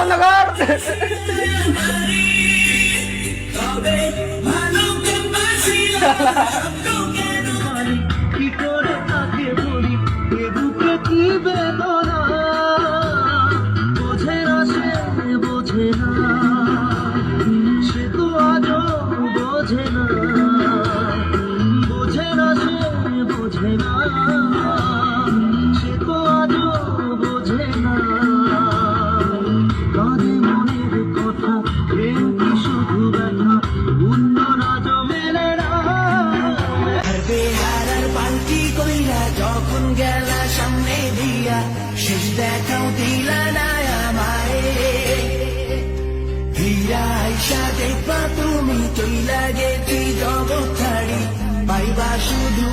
বন্ধ কর। কি করে তাকে বলি এ বুকে কি বেদনা, বোঝে না সে বোঝে না, সে তো আজও বোঝে না, বোঝে না সে বোঝে না, সে তো আজও বোঝে না। কাঁদে মনের কথা প্রেম কি শুধু ব্যথা, উত্তর আজও মেলে না। বেহারার পাল্টি কইরা যখন গেলা সামনে দিয়া, শেষ দেখাও দিলা না আমায়। হীরা আইসা দেখবা তুমি চইলা গেছি জগৎ ছাড়ি, পাইবা শুধু